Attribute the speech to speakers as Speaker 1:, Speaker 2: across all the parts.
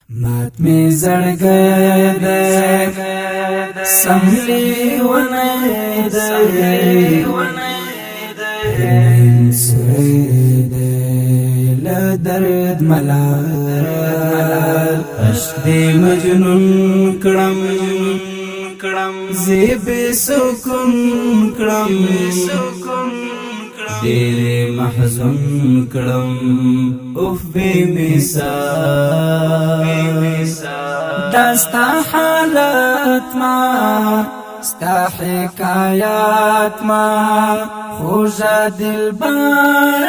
Speaker 1: مات می زړګی دی سملی ونی دی سوی دی لدرد ملال عشق دی مجنون کړم زیب سکون کړم دیر محزون کړم اوف بے مثال دستا حالت ما ستا حکایات ما خوږه دلبر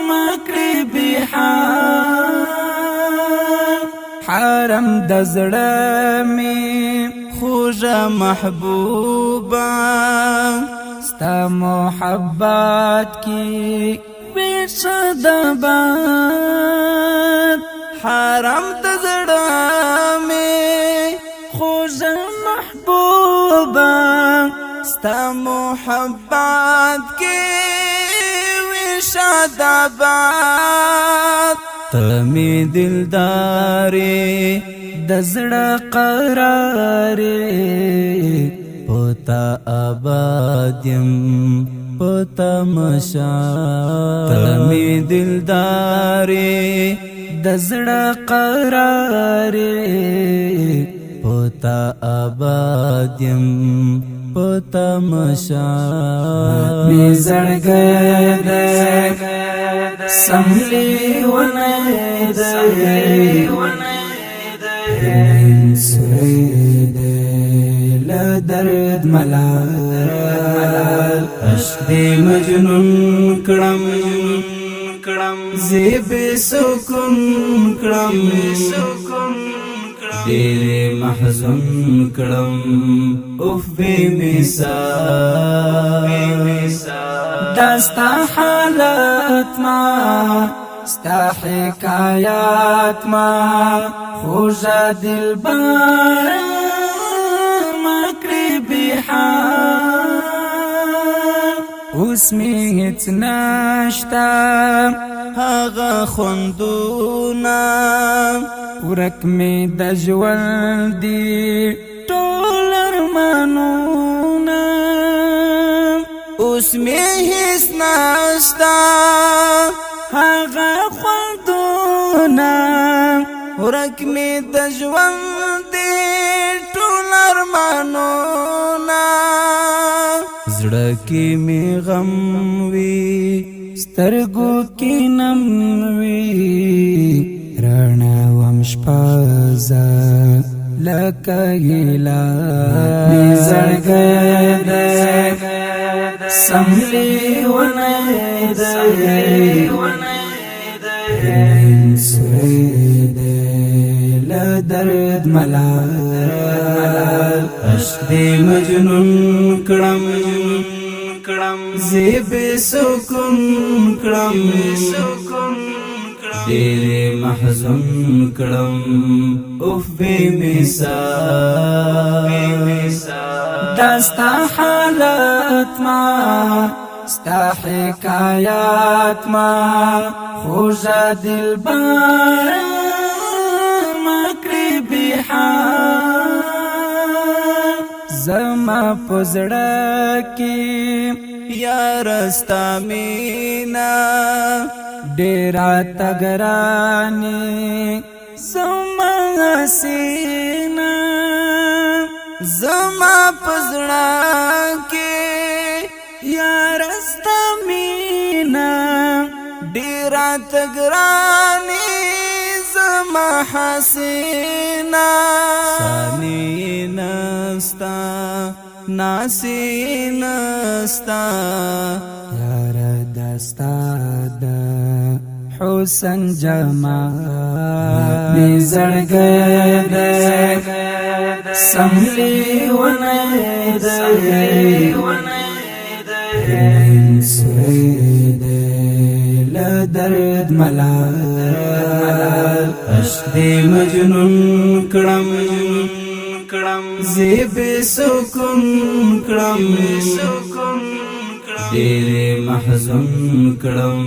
Speaker 1: ما کړې بحال حرم د زړه می خوږه محبوبه ستا محبت کی بیشد باد حرم تزړه می خوږ محبوبه ستا محبت کی بیشد باد تمی دلداري د زړه قراري پتا آبادیم پتا مشا تمی دلداری دزړه قراری پتا آبادیم پتا مشا می زړګی دی سملی ونی دی سوی دی لدرد ملال عشق دی مجنون کړم زیب سکون کړم دیر محزون کړم اوف بے مثال دستا حالت ما ستا حکایات ما خوږه دلبر اوس می هیڅ نشتا هغه خوندونه ورک می د ژوند دی ټول ارمانونه اوس می هیڅ نشتا هغه خوندونه ورک می د ژوند دی ټول ارمانونه زړه کې می غم وی سترګو کې نم وی رڼا وم شپازا لکه هیلا می زړګی دی سملی ونی دی سوی دی لدرد ملال عشق دی مجنون کړم زیب سکون کړم دیر محزون کړم اوف بے مثال دستا حالت ما ستا حکایات ما خوږه دلبر ما کړې بحال زما پزړه کې یار ستا مینا ډېره تګرانی زما سینا زما پزړه کې یار ستا مینا ډېره تګرانی زما حسینا سانی نستا ناسی نستا یار دستا دا حسن جمال می زړګی دی سملی ونی دی سوی دی لدرد ملال عشق دی مجنون کړم زیب سکون کړم دیر محزون کړم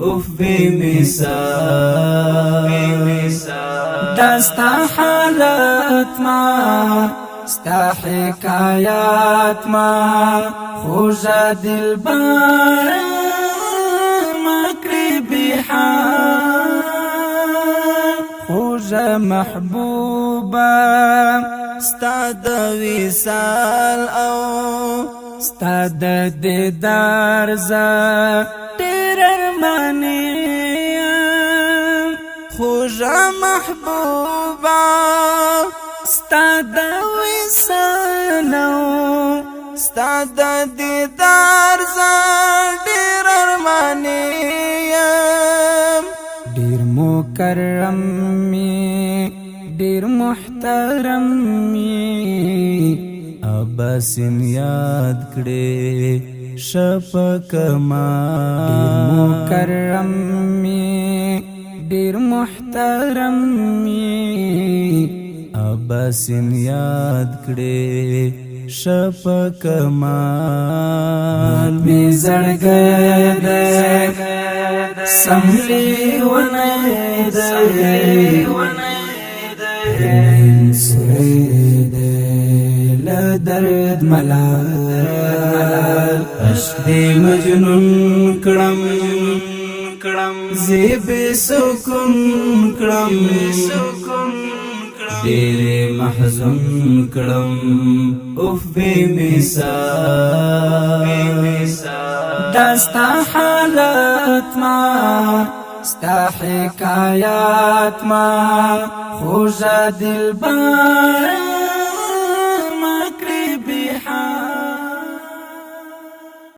Speaker 1: اوف بے مثال دستا حالت ما ستا حکایات ما خوږه دلبر مکړې بحال خوږه محبوبه
Speaker 2: ستا د وصال او
Speaker 1: ستا د دیدار زه ډېر ارماني یم
Speaker 2: خوږه محبوبه
Speaker 1: ستا د وصال او
Speaker 2: ستا د دیدار زه ډېر ارماني یم
Speaker 1: ډېر مکرم می ډېر محترم می
Speaker 2: اباسین یاد کړې شفق ما
Speaker 1: ډېر مکرم می ډېر محترم می
Speaker 2: اباسین یاد کړې شفق ما
Speaker 1: می زړګی د سملی ونی د سوی د لدرد ملال عشق دی مجنون کړم زیب سکون کړم ډېر محزون کړم اوف بے مثال دستا حالت ما ستا حکایات ما خوږه دلبر